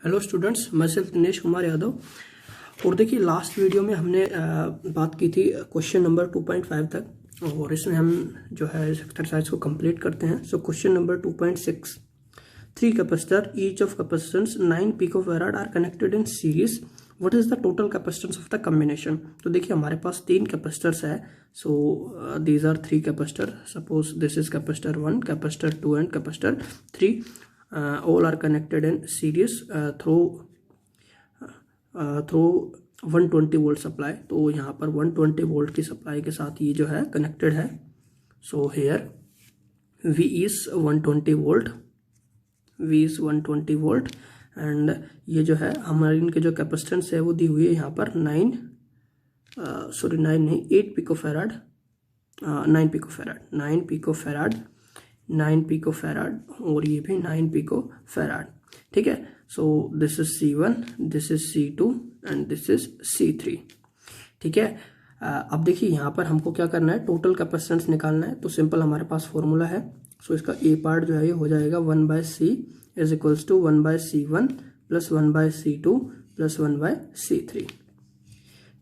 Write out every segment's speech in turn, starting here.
Hello students, मैं सिर्फ दिनेश कुमार यादव। और देखिए, लास्ट वीडियो में हमने बात की थी क्वेश्चन नंबर 2.5 तक, और इसमें हम जो है इस एक्सरसाइज को कंप्लीट करते हैं। So question number 2.6, 3 capacitor each of capacitance 9 picofarad are connected in series, what is the total capacitance of the combination. तो देखिए, हमारे पास 3 कैपेसिटर्स है। So these are 3 capacitor. Suppose this is capacitor 1, capacitor 2 and capacitor 3। all are connected in series through 120 volt supply. तो यहाँ पर 120 volt की supply के साथ ये जो है कनेक्टेड है। So here V is 120 volt, V is 120 volt. And ये जो है हमारे इनके जो कैपेसिटेंस है वो दी हुई है यहाँ पर 8 पिकोफैराड, 9 पिकोफैराड और ये भी 9 पिकोफैराड। ठीक है। सो this is C1, this is C2 and this is C3। ठीक है। अब देखिए, यहाँ पर हमको क्या करना है, टोटल कैपेसिटेंस निकालना है। तो सिंपल हमारे पास फॉर्मूला है। सो इसका ए पार्ट जो है ये हो जाएगा 1/C is equals to 1/C1 plus 1/C2 plus 1/C3।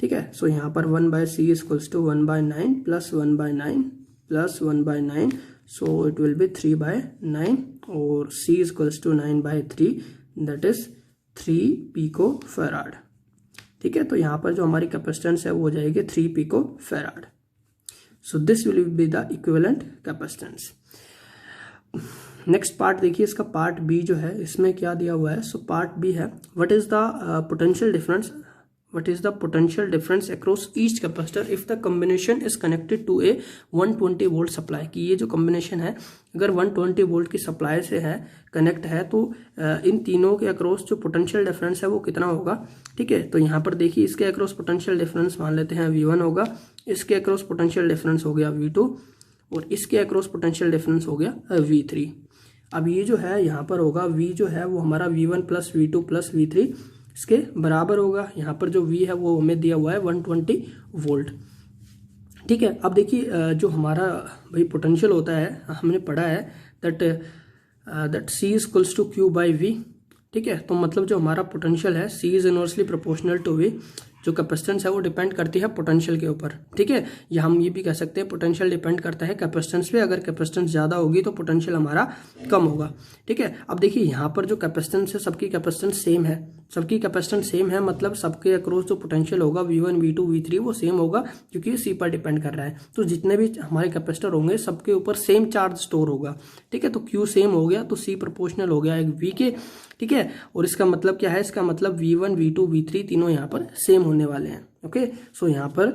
ठीक है। सो यहाँ पर 1/C is equals to 1/9 plus 1/9 plus 1/9, so it will be 3/9 और C is equals to 9/3, that is 3 picofarad. ठीक है। तो यहाँ पर जो हमारी कैपेसिटेंस है वो हो जाएगी 3 picofarad. So this will be the equivalent capacitance. Next part देखिए, इसका पार्ट बी जो है इसमें क्या दिया हुआ है। सो पार्ट बी है, what is the potential difference, what is the potential difference across each capacitor if the combination is connected to a 120 volt supply. कि ये जो कॉम्बिनेशन है अगर 120 वोल्ट की सप्लाई से है कनेक्ट है तो इन तीनों के अक्रॉस जो पोटेंशियल डिफरेंस है वो कितना होगा। ठीक है। तो यहाँ पर देखिए, इसके अक्रॉस पोटेंशियल डिफरेंस मान लेते हैं V1 होगा, इसके अक्रॉस पोटेंशियल डिफरेंस हो गया V2 और इसके अक्रॉस पोटेंशियल डिफरेंस हो गया V3। अब ये जो है यहाँ पर होगा V जो है वो हमारा V1 plus V2 plus V3 इसके बराबर होगा। यहाँ पर जो V है वो हमें दिया हुआ है 120 वोल्ट। ठीक है। अब देखिए, जो हमारा भाई पोटेंशियल होता है हमने पढ़ा है that C is equals to Q by V। ठीक है। तो मतलब जो हमारा पोटेंशियल है C is inversely proportional to V। जो कैपेसिटेंस है वो डिपेंड करती है पोटेंशियल के ऊपर। ठीक है। या हम ये भी कह सकते हैं पोटेंशियल डिपेंड करता है कैपेसिटेंस पे। अगर कैपेसिटेंस ज़्यादा होगी तो पोटेंशियल हमारा कम होगा। ठीक है। अब देखिए, यहाँ पर जो कैपेसिटेंस है सबकी कैपेसिटेंस सेम है, सबकी कैपेसिटेंस सेम है, मतलब सबके अक्रॉस जो पोटेंशियल होगा V1 V2 V3 वो सेम होगा क्योंकि ये C पर डिपेंड कर रहा है। तो जितने भी हमारे कैपेसिटर होंगे सबके ऊपर सेम चार्ज स्टोर होगा। ठीक है। तो Q सेम हो गया तो C प्रोपोर्शनल हो गया एक V के। ठीक है। और इसका मतलब क्या है, इसका मतलब V1 V2 V3 तीनों यहाँ पर सेम होने वाले हैं। ओके। सो यहाँ पर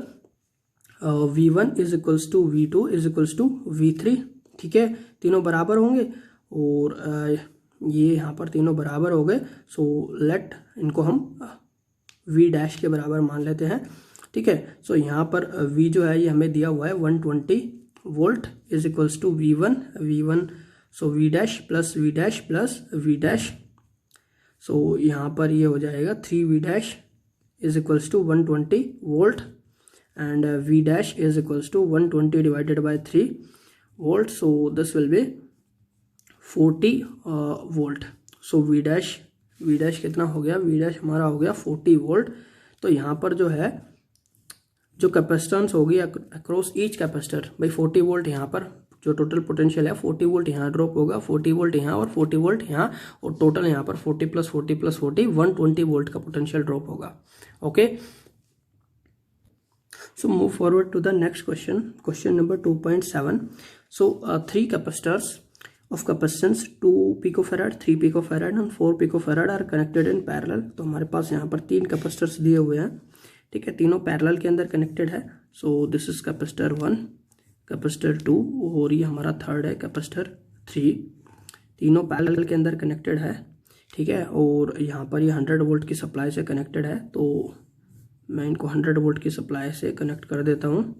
V1 is equals to V2 is equals to V3। ठीक है। तीनों बराबर होंगे और ये यहाँ पर तीनों बराबर हो गए। सो लेट इनको हम V डैश के बराबर मान लेते हैं। ठीक है। सो यहाँ पर V जो है ये हमें दिया हुआ है 120 volt is equals to V1 so V dash plus V dash plus V dash. So यहाँ पर ये हो जाएगा 3V dash is equals to 120 volt and V dash is equals to 120 divided by 3 volt. So this will be 40 volt. So V dash कितना हो गया, V dash हमारा हो गया 40 वोल्ट। तो यहाँ पर जो है जो कैपेसिटेंस होगी अक्रॉस ईच कैपेसिटर, भाई 40 वोल्ट यहाँ पर जो टोटल पोटेंशियल है 40 वोल्ट यहाँ ड्रॉप होगा, 40 वोल्ट यहाँ और 40 वोल्ट यहाँ, और टोटल यहाँ पर 40 प्लस 40 प्लस 40 120 वोल्ट का पोटेंशियल ड्रॉप होगा। Okay. So move forward to the next question, question number 2.7। सो 3 capacitors of capacitance 2 picofarad, 3 picofarad and 4 picofarad are connected in parallel. तो हमारे पास यहाँ पर 3 कैपेसिटर्स दिए हुए हैं। ठीक है। तीनों पैरेलल के अंदर कनेक्टेड है। सो दिस इज कैपेसिटर 1, कैपेसिटर 2 और ये हमारा थर्ड है कैपेसिटर 3। तीनों पैरेलल के अंदर कनेक्टेड है। ठीक है। और यहाँ पर ये 100 वोल्ट की सप्लाई से कनेक्टेड है। तो मैं इनको 100 वोल्ट की सप्लाई से कनेक्ट कर देता हूँ।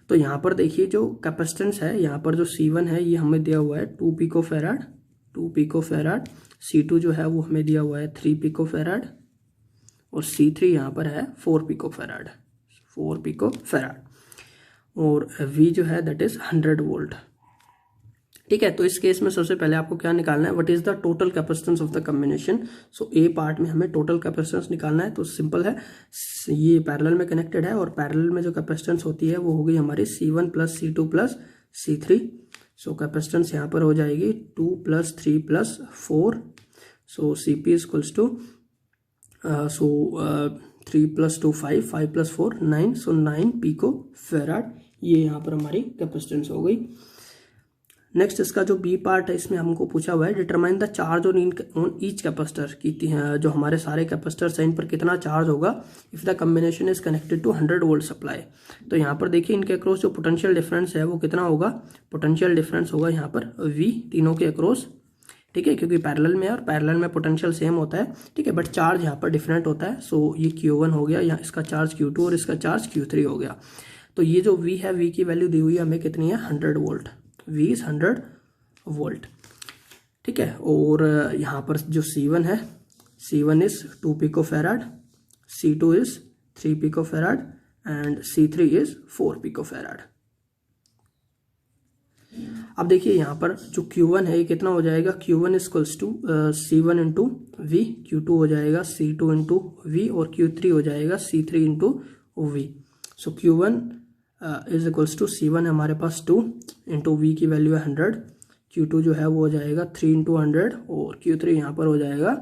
तो यहाँ पर देखिए, जो कैपेसिटेंस है यहाँ पर जो C1 है ये हमें दिया हुआ है 2 पिकोफैराड। C2 जो है वो हमें दिया हुआ है 3 पिकोफैराड और C3 यहाँ पर है 4 पिकोफैराड और V जो है दैट इज 100 वोल्ट। ठीक है। तो इस केस में सबसे पहले आपको क्या निकालना है, what is the total capacitance of the combination. So A part में हमें टोटल कैपेसिटेंस निकालना है। तो सिंपल है, ये पैरेलल में कनेक्टेड है और पैरेलल में जो कैपेसिटेंस होती है वो हो गई हमारी C1 + C2 + C3। सो कैपेसिटेंस यहाँ पर हो जाएगी 2 + 3 + 4। So CP equals to 3 + 2 5, 5 + 4 9। So 9 picofarad, ये यहाँ पर हमारी कैपेसिटेंस हो गई। नेक्स्ट इसका जो बी पार्ट है, इसमें हमको पूछा हुआ है determine the charge on each capacitor की, जो हमारे सारे कैपेसिटर्स हैं इन पर कितना चार्ज होगा if the combination is connected to 100 volt supply. तो यहाँ पर देखिए इनके अक्रॉस जो पोटेंशियल डिफरेंस है वो कितना होगा, पोटेंशियल डिफरेंस होगा यहाँ पर V तीनों के अक्रॉस, ठीक है, क्योंकि पैरेलल में है और पैरेलल में पोटेंशियल सेम होता है, ठीक है, बट चार्ज यहाँ पर डिफरेंट होता है। सो ये Q1 हो गया, यहाँ इसका चार्ज Q2 और इसका चार्ज Q3 हो गया। तो ये जो V है, V की वैल्यू दी हुई है हमें कितनी है, 100 वोल्ट, V इज 100 वोल्ट, ठीक है। और यहाँ पर जो C1 है, C1 is 2 picofarad, C2 is 3 picofarad and C3 is 4 picofarad. अब देखिए यहाँ पर जो Q1 है ये कितना हो जाएगा, Q1 equals to C1 into V, Q2 हो जाएगा C2 इंटू V और Q3 हो जाएगा C3 into V। So Q1 is equals to C1 हमारे पास 2 इंटू V की वैल्यू है 100, Q2 जो है वो हो जाएगा 3 इंटू 100 और Q3 यहाँ पर हो जाएगा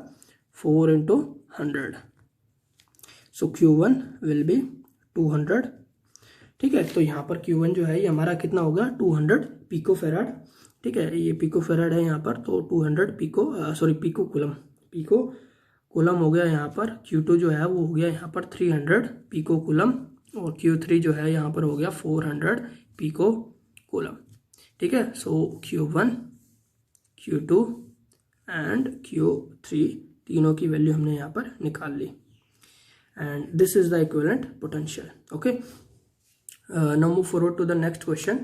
4 into 100। So Q1 will be 200, ठीक है। तो यहाँ पर Q1 जो है ये हमारा कितना होगा, 200 पिको फेराड, ठीक है, ये पिको फेराड है यहाँ पर, तो 200 पिको कूलम हो गया यहाँ पर। Q2 जो है वो हो गया यहाँ पर 300 पिको कूलम और Q3 जो है यहाँ पर हो गया 400 पिको कूलम, ठीक है। सो Q1, Q2 एंड Q3 तीनों की वैल्यू हमने यहाँ पर निकाल ली and this is the equivalent potential. Okay, now move forward to the next question.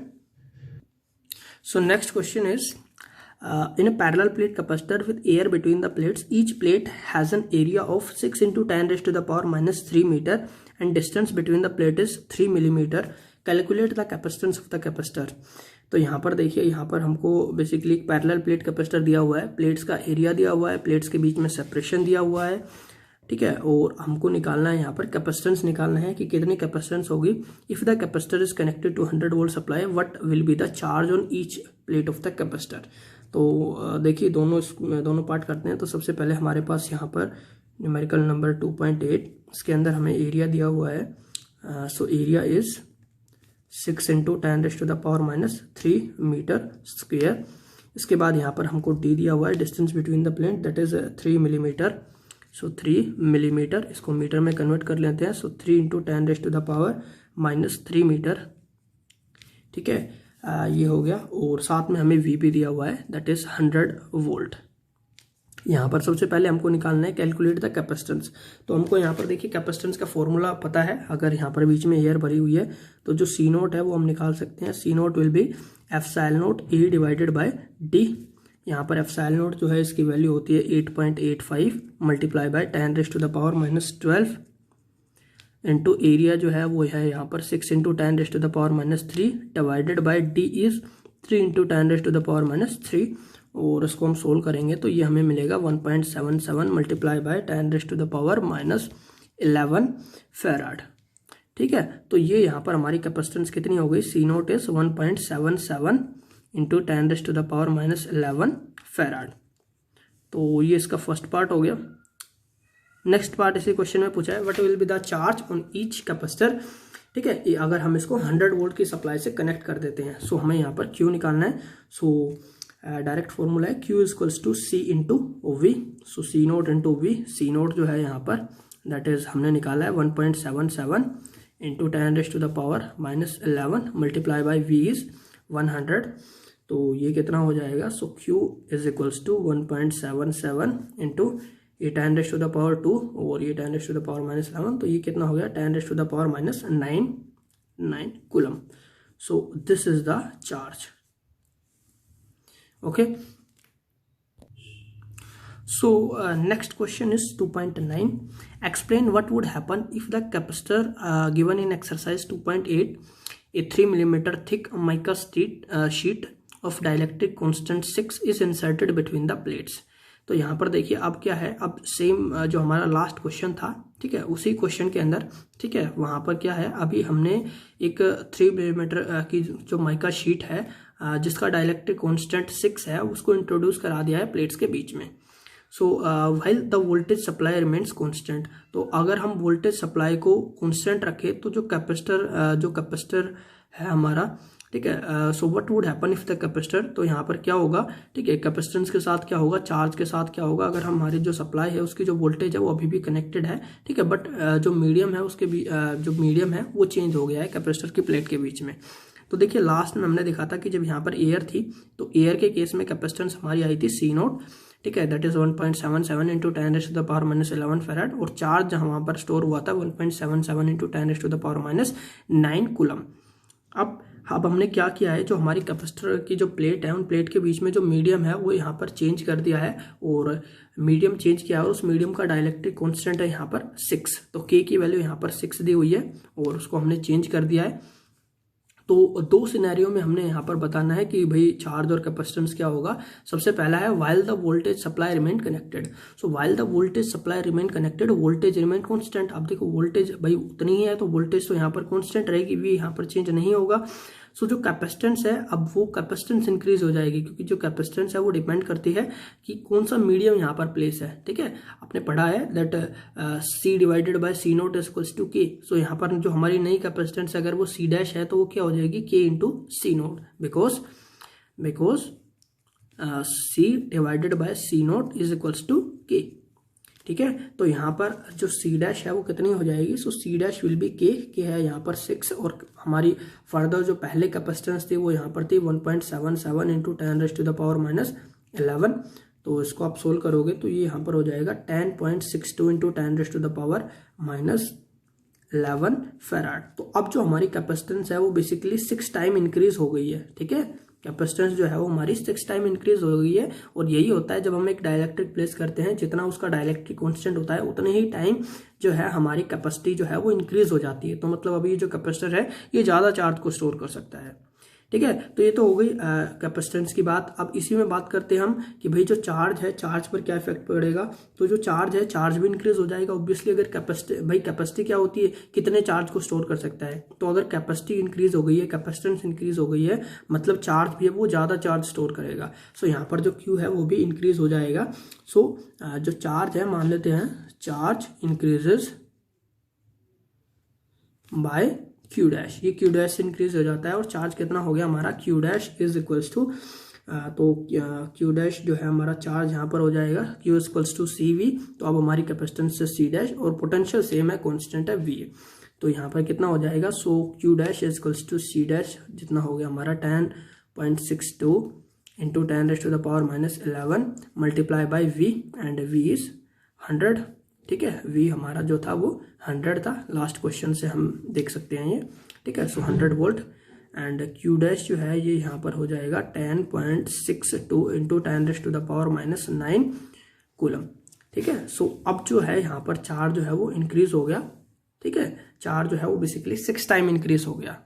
So next question is in a parallel plate capacitor with air between the plates, each plate has an area of 6 into 10 raised to the power minus 3 meter and distance between the plate is 3 millimeter. Calculate the capacitance of the capacitor. तो यहाँ पर देखिए, यहाँ पर हमको basically एक parallel plate capacitor दिया हुआ है, प्लेट्स का एरिया दिया हुआ है, प्लेट्स के बीच में सेपरेशन दिया हुआ है, ठीक है, और हमको निकालना है यहाँ पर कैपेसिटेंस निकालना है कि कितनी कैपेसिटेंस होगी if the capacitor is connected to 100 volt supply, what will be the charge on each plate of the capacitor. तो देखिए दोनों पार्ट करते हैं। तो सबसे पहले हमारे पास यहाँ पर न्यूमेरिकल नंबर 2.8, इसके अंदर हमें एरिया दिया हुआ है। So area is 6 into 10 raised to the power minus 3 metre square. इसके बाद यहाँ पर हमको डी दिया हुआ है, distance between the plate, that is 3 millimetre. So 3 millimetre, इसको मीटर में कन्वर्ट कर लेते हैं। So 3 into 10 raised to the power minus 3 metre, ठीक है, ये हो गया। और साथ में हमें वी भी दिया हुआ है, दैट इज 100 वोल्ट। यहाँ पर सबसे पहले हमको निकालना है कैलकुलेट द कैपेसिटेंस। तो हमको यहाँ पर देखिए कैपेसिटेंस का फॉर्मूला पता है, अगर यहाँ पर बीच में एयर भरी हुई है तो जो सी नोट है वो हम निकाल सकते हैं। C naught will be epsilon naught A divided by D. यहाँ पर एप्सिलॉन नोट जो है इसकी वैल्यू होती है 8.85 multiply by 10 raised to the power minus 12 into area जो है वो है यहाँ पर 6 into 10 raised to the power minus 3 divided by D is 3 into 10 raised to the power minus 3। और इसको हम सोल्व करेंगे तो ये हमें मिलेगा 1.77 multiply by 10 raised to the power minus 11 farad, ठीक है। तो ये यहाँ पर हमारी कैपेसिटेंस कितनी हो गई, C naught is 1.77 into 10 raised to the power minus 11 farad. तो ये इसका फर्स्ट पार्ट हो गया। नेक्स्ट पार्ट इसी क्वेश्चन में पूछा है what will be the charge on each capacitor, ठीक है। अगर हम इसको 100 वोल्ट की सप्लाई से कनेक्ट कर देते हैं, सो हमें यहाँ पर Q निकालना है। सो डायरेक्ट फॉर्मूला है Q equals to C into V. So C naught into V, C naught जो है यहाँ पर दैट इज हमने निकाला है 1.77 into 10 raised to the power minus 11 multiply by V is 100। तो ये कितना हो जाएगा, so Q is equals to 1.77 into ये 10 रेज़्ड टू द पावर 2 और ये 10 raised to the power minus 11, तो ये कितना हो गया 10 raised to the power minus 9 coulomb. So this is the charge, okay. So next question is 2.9. Explain what would happen if the capacitor given in exercise 2.8, a 3 mm thick mica sheet of dielectric constant 6 is inserted between the plates. तो यहाँ पर देखिए अब क्या है, अब same जो हमारा लास्ट क्वेश्चन था, ठीक है, उसी क्वेश्चन के अंदर, ठीक है, वहाँ पर क्या है, अभी हमने एक 3 मिलीमीटर की जो माइका शीट है जिसका डाइलेक्ट्रिक कांस्टेंट 6 है, उसको इंट्रोड्यूस करा दिया है प्लेट्स के बीच में। सो while the voltage supply remains constant, तो अगर हम वोल्टेज सप्लाई को कांस्टेंट रखें तो जो कैपेसिटर है हमारा, ठीक है, so what would happen if the capacitor, तो यहाँ पर क्या होगा, ठीक है, कैपेसिटेंस के साथ क्या होगा, चार्ज के साथ क्या होगा, अगर हमारी जो सप्लाई है उसकी जो वोल्टेज है वो अभी भी कनेक्टेड है, ठीक है, बट जो मीडियम है उसके भी जो मीडियम है वो चेंज हो गया है कैपेसिटर की प्लेट के बीच में। तो देखिए लास्ट में हमने देखा था कि जब यहाँ पर एयर थी तो एयर के केस में कैपेसिटेंस हमारी आई थी C नोट, ठीक है, दैट इज 1.77 इंटू 10⁻⁻11 फैराड, और चार्ज जहाँ वहाँ पर स्टोर हुआ था 1.77 इंटू 10⁻⁹ कूलम। अब हमने क्या किया है, जो हमारी कैपेसिटर की जो प्लेट है उन प्लेट के बीच में जो मीडियम है वो यहाँ पर चेंज कर दिया है, और मीडियम चेंज किया है, और उस मीडियम का डाइलेक्ट्रिक कांस्टेंट है यहाँ पर 6, तो K की वैल्यू यहाँ पर 6 दी हुई है और उसको हमने चेंज कर दिया है। तो 2 सिनेरियो में हमने यहाँ पर बताना है कि भाई चार्ज और कैपेसिटेंस क्या होगा। सबसे पहला है while the voltage supply remain connected, so while the voltage supply remain connected voltage remain constant. अब देखो वोल्टेज भाई उतनी ही है तो वोल्टेज तो यहाँ पर कांस्टेंट रहेगी, भी यहाँ पर चेंज नहीं होगा। सो जो कैपेसिटेंस है अब वो कैपेसिटेंस इंक्रीज हो जाएगी, क्योंकि जो कैपेसिटेंस है वो डिपेंड करती है कि कौन सा मीडियम यहाँ पर प्लेस है, ठीक है, आपने पढ़ा है that C divided by C naught is equals to K। So यहाँ पर जो हमारी नई कैपेसिटेंस अगर वो C डैश है तो वो क्या हो जाएगी K into C naught, because C divided by C naught is equals to K, ठीक है। तो यहाँ पर जो C डैश है वो कितनी हो जाएगी, सो C dash will be K है यहाँ पर 6, और हमारी फर्दर जो पहले कैपेसिटेंस थी वो यहाँ पर थी 1.77 इंटू 10⁻⁻11। तो इसको आप सोल्व करोगे तो ये यहाँ पर हो जाएगा 10.62 इंटू 10⁻⁻11 फैराड। तो अब जो हमारी कैपेसिटेंस है वो बेसिकली 6 टाइम इंक्रीज हो गई है, ठीक है, कैपेसिटेंस जो है वो हमारी 6 टाइम इंक्रीज हो गई है। और यही होता है जब हम एक डाइलेक्ट्रिक प्लेस करते हैं, जितना उसका डाइलेक्ट्रिक कांस्टेंट होता है उतने ही टाइम जो है हमारी कैपेसिटी जो है वो इंक्रीज हो जाती है। तो मतलब अभी ये जो कैपेसिटर है ये ज़्यादा चार्ज को स्टोर कर सकता है, ठीक है। तो ये तो हो गई कैपेसिटेंस की बात। अब इसी में बात करते हैं हम कि भाई जो चार्ज है, चार्ज पर क्या इफेक्ट पड़ेगा। तो जो चार्ज है, चार्ज भी इंक्रीज हो जाएगा ऑब्वियसली। अगर कैपेसिटी क्या होती है, कितने चार्ज को स्टोर कर सकता है। तो अगर कैपेसिटी इंक्रीज हो गई है, कैपेसिटेंस इंक्रीज हो गई है, मतलब चार्ज भी है वो ज़्यादा चार्ज स्टोर करेगा। सो यहाँ पर जो Q है वो भी इंक्रीज हो जाएगा। सो जो चार्ज है, मान लेते हैं charge increases by Q dash, ये Q डैश से इंक्रीज हो जाता है, और चार्ज कितना हो गया हमारा Q dash is equals to, तो Q डैश जो है हमारा चार्ज यहाँ पर हो जाएगा Q इक्वल्स टू CV। तो अब हमारी कैपेसिटेंस से C डैश, और पोटेंशियल सेम है, कांस्टेंट है V। तो यहाँ पर कितना हो जाएगा, so Q dash is equals to C dash, जितना हो गया हमारा 10.62 into 10⁻⁻11 multiply by V, and V is 100, ठीक है। V हमारा जो था वो 100 था, लास्ट क्वेश्चन से हम देख सकते हैं ये, ठीक है। सो 100 वोल्ट, एंड Q डैश जो है ये यहाँ पर हो जाएगा 10.62 इंटू 10⁻⁹ कूलम, ठीक है। सो अब जो है यहाँ पर चार्ज जो है वो इंक्रीज हो गया, ठीक है, चार्ज जो है वो बेसिकली 6 टाइम इंक्रीज हो गया।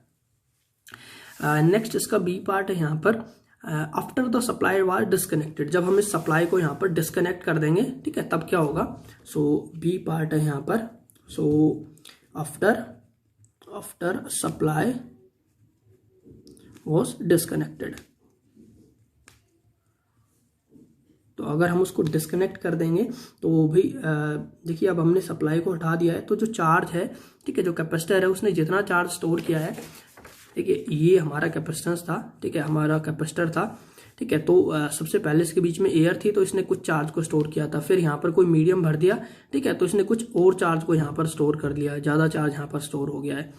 नेक्स्ट इसका B पार्ट है यहाँ पर, after the supply was disconnected, जब हम इस सप्लाई को यहाँ पर डिस्कनेक्ट कर देंगे, ठीक है, तब क्या होगा। सो B पार्ट है यहाँ पर, so after supply was disconnected, तो अगर हम उसको डिस्कनेक्ट कर देंगे तो भाई देखिए अब हमने सप्लाई को हटा दिया है, तो जो चार्ज है, ठीक है, जो कैपेसिटर है उसने जितना चार्ज स्टोर किया है, देखिए ये हमारा कैपेसिटेंस था, ठीक है, हमारा कैपेसिटर था, ठीक है। तो सबसे पहले इसके बीच में एयर थी तो इसने कुछ चार्ज को स्टोर किया था, फिर यहाँ पर कोई मीडियम भर दिया, ठीक है, तो इसने कुछ और चार्ज को यहाँ पर स्टोर कर लिया, ज़्यादा चार्ज यहाँ पर स्टोर हो गया है,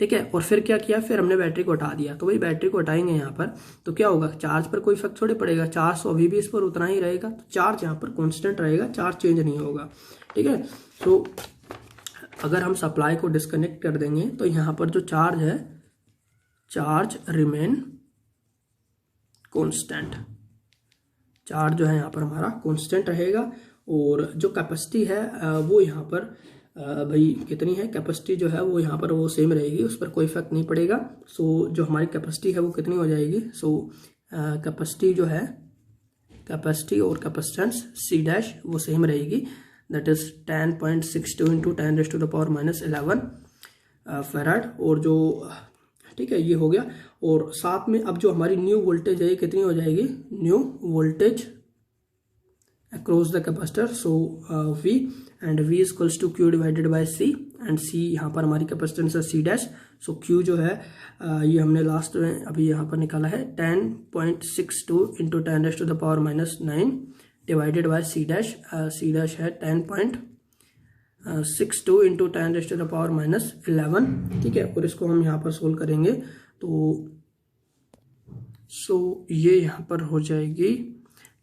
ठीक है। और फिर क्या किया, फिर हमने बैटरी को हटा दिया। तो भाई बैटरी को हटाएंगे यहाँ पर तो क्या होगा, चार्ज पर कोई इफेक्ट थोड़ी पड़ेगा, चार्ज तो अभी भी इस पर उतना ही रहेगा, तो चार्ज यहाँ पर कॉन्स्टेंट रहेगा, चार्ज चेंज नहीं होगा, ठीक है। तो अगर हम सप्लाई को डिस्कनेक्ट कर देंगे तो यहाँ पर जो चार्ज है, चार्ज रिमेन कांस्टेंट, चार्ज जो है यहाँ पर हमारा कांस्टेंट रहेगा। और जो कैपेसिटी है वो यहाँ पर भाई कितनी है, कैपेसिटी जो है वो यहाँ पर वो सेम रहेगी, उस पर कोई इफेक्ट नहीं पड़ेगा। सो जो हमारी कैपेसिटी है वो कितनी हो जाएगी, सो कैपेसिटी जो है, कैपेसिटी और कैपेसिटेंस C डैश वो सेम रहेगी, दैट इज 10.62 इंटू 10⁻⁻11 फेराड। और जो ठीक है ये हो गया। और साथ में अब जो हमारी न्यू वोल्टेज है ये कितनी हो जाएगी, new voltage across the capacitor, so V and V is equals to Q divided by C, and C यहाँ पर हमारी कैपेसिटेंस है C डैश, सो Q जो है ये हमने लास्ट में अभी यहाँ पर निकाला है 10.62 into 10⁻⁻9 divided by C dash, C dash है 10.62 इंटू 10⁻⁻11, ठीक है। और इसको हम यहाँ पर सोल्व करेंगे तो ये यहाँ पर हो जाएगी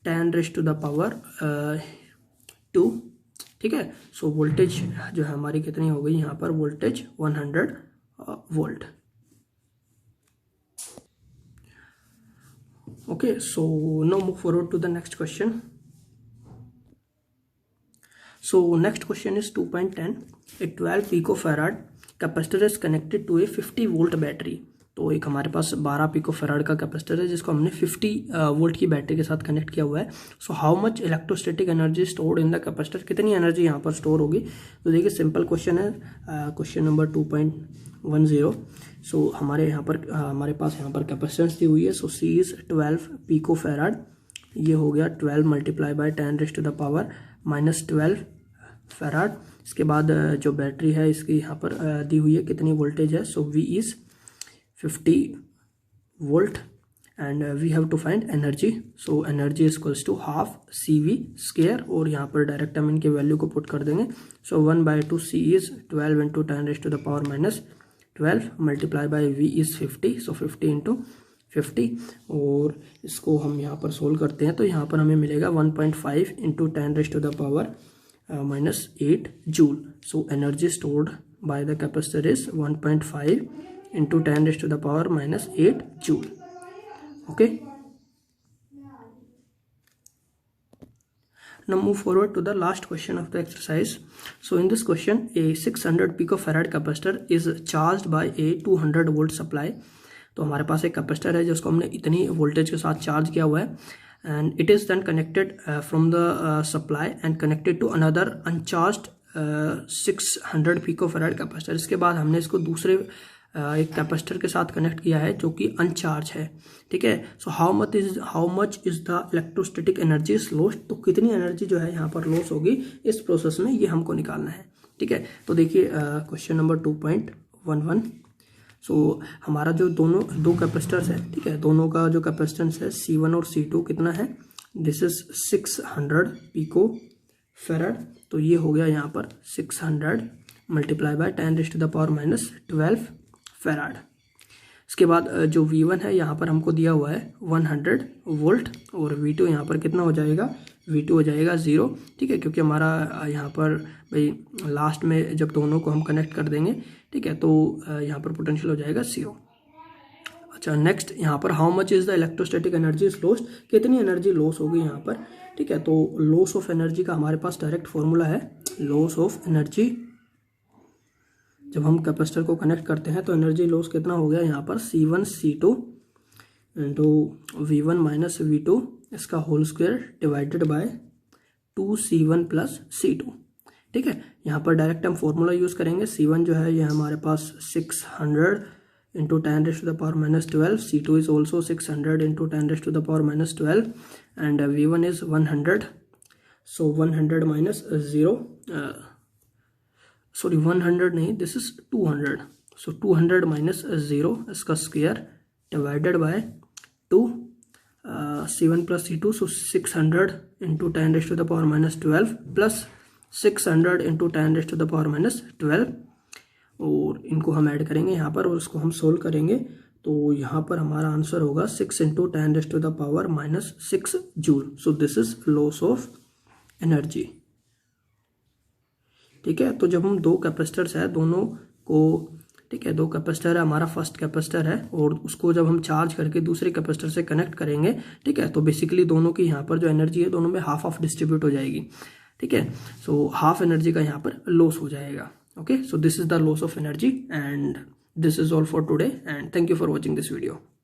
10⁻², ठीक है। सो वोल्टेज जो है हमारी कितनी हो गई यहाँ पर, voltage 100 volt. Okay, so now move forward to the next question. So next question is 2.10. A 12 picofarad capacitor is connected to a 50 volt battery. तो एक हमारे पास 12 पिकोफेराड का कैपेसिटर है जिसको हमने 50 वोल्ट की बैटरी के साथ कनेक्ट किया हुआ है। So how much electrostatic energy stored in the capacitor, कितनी एनर्जी यहाँ पर स्टोर होगी। तो देखिए सिंपल क्वेश्चन है, क्वेश्चन नंबर 2.10। सो हमारे पास यहाँ पर कैपेसिटेंस दी हुई है, सो C इज 12 पिकोफेराड, ये हो गया 12 मल्टीप्लाई बाय 10⁻⁻12 फेराड। इसके बाद जो बैटरी है इसकी यहाँ पर दी हुई है कितनी वोल्टेज है, so V is 50 volt and we have to find energy, so energy is equals to half CV square, और यहाँ पर डायरेक्ट हम इनके वैल्यू को पुट कर देंगे। सो 1/2 C is 12 into 10⁻⁻12 multiply by V is 50, so 50 into 50, और इसको हम यहाँ पर सोल्व करते हैं तो यहाँ पर हमें मिलेगा 1.5 into 10⁻⁻8 joule. So energy stored by the capacitor is 1.5 into 10⁻⁻8 joule. Okay, now move forward to the last question of the exercise. So in this question a 600 picofarad capacitor is charged by a 200 volt supply. तो हमारे पास एक capacitor है जिसको हमने इतनी voltage के साथ charge किया हुआ है, and it is then connected from the supply and connected to another uncharged 600 picofarad capacitor. इसके बाद हमने इसको दूसरे एक कैपेसिटर के साथ कनेक्ट किया है जो कि अनचार्ज है, ठीक है। So how much is the electrostatic energy is lost, तो कितनी एनर्जी जो है यहाँ पर लॉस होगी इस प्रोसेस में, ये हमको निकालना है, ठीक है। तो देखिए क्वेश्चन नंबर 2.11। सो हमारा जो दो कैपेसिटर्स है, ठीक है, दोनों का जो कैपेसिटेंस है C1 और C2 कितना है, दिस इज 600 पिको फेराड, तो ये हो गया यहाँ पर 600 मल्टीप्लाई बाय 10⁻⁻12 फेराड। इसके बाद जो V1 है यहाँ पर हमको दिया हुआ है 100 वोल्ट, और V2 यहाँ पर कितना हो जाएगा, V2 हो जाएगा 0, ठीक है, क्योंकि हमारा यहाँ पर भाई लास्ट में जब दोनों को हम कनेक्ट कर देंगे, ठीक है, तो यहाँ पर पोटेंशियल हो जाएगा 0। अच्छा, नेक्स्ट यहाँ पर how much is the electrostatic energy is lost, कितनी एनर्जी लॉस होगी यहाँ पर, ठीक है। तो लॉस ऑफ एनर्जी का हमारे पास डायरेक्ट फॉर्मूला है, लॉस ऑफ एनर्जी, जब हम कैपेसिटर को कनेक्ट करते हैं तो एनर्जी लॉस कितना हो गया यहाँ पर, C1 C2 into V1 minus V2 इसका whole square divided by 2C1 plus C2, ठीक है। यहाँ पर डायरेक्ट हम फॉर्मूला यूज़ करेंगे, C1 जो है ये हमारे पास 600 into 10⁻⁻12, C2 is also 600 into 10⁻⁻12 and V1 is 100, so 100 minus 0, sorry 100 नहीं, दिस इज 200, सो 200 माइनस 0 इसका square divided bye 2 C1 plus C2, सो 600 इंटू 10⁻⁻12 प्लस 600 इंटू 10⁻⁻12, और इनको हम ऐड करेंगे यहाँ पर और उसको हम सोल्व करेंगे, तो यहाँ पर हमारा आंसर होगा 6 into 10⁻⁻6 joule. So this is loss of energy, ठीक है। तो जब हम दो कैपेसिटर्स है दोनों को, ठीक है, दो कैपेसिटर है, हमारा फर्स्ट कैपेसिटर है और उसको जब हम चार्ज करके दूसरे कैपेसिटर से कनेक्ट करेंगे, ठीक है, तो बेसिकली दोनों की यहाँ पर जो एनर्जी है दोनों में हाफ ऑफ डिस्ट्रीब्यूट हो जाएगी, ठीक है। सो हाफ एनर्जी का यहाँ पर लॉस हो जाएगा। Okay, so this is the loss of energy and this is all for today and thank you for watching this video.